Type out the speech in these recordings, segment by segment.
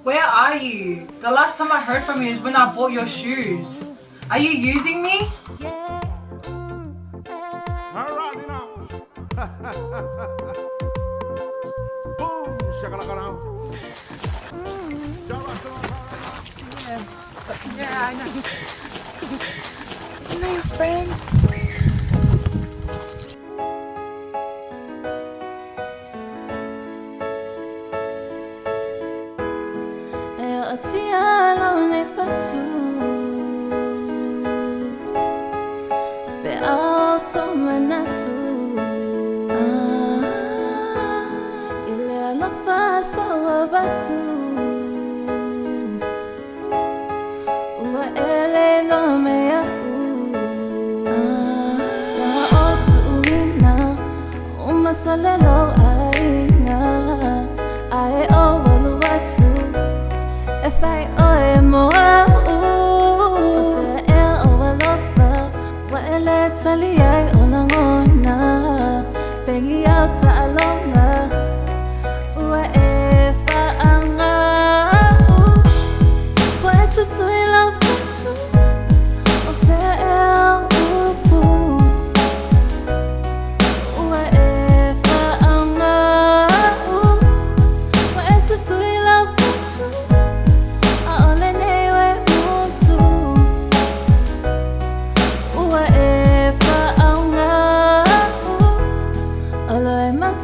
Where are you? The last time I heard from you is when I bought your shoes. Are you using me? Alright now. Boom, shakalaka now. Yeah, I know. Isn't that your friend? Sianamane Esera Be auto manatu Ile alafa so vatu Ua ele no mea Wa otu uina Umasalelo aina Ae o walu watu If I owe more, if I overlofa, what a little I on Peggy out to Alonga, what if what to love you, of what if what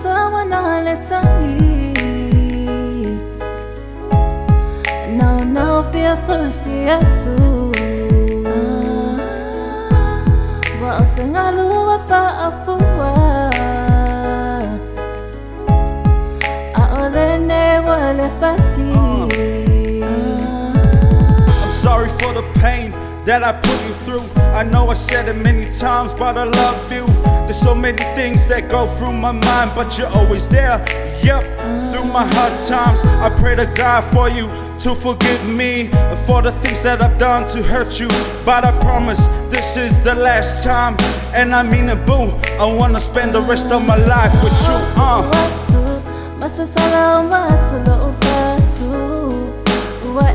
to love you. No fear for Siasu. Wa sengalu wa fa afua. Aolene wale fati. I'm sorry for the pain that I put you through. I know I said it many times, but I love you. There's so many things that go through my mind, but you're always there. Yep, through my hard times, I pray to God for you to forgive me for the things that I've done to hurt you. But I promise this is the last time, and I mean it, boo. I wanna spend the rest of my life with you. What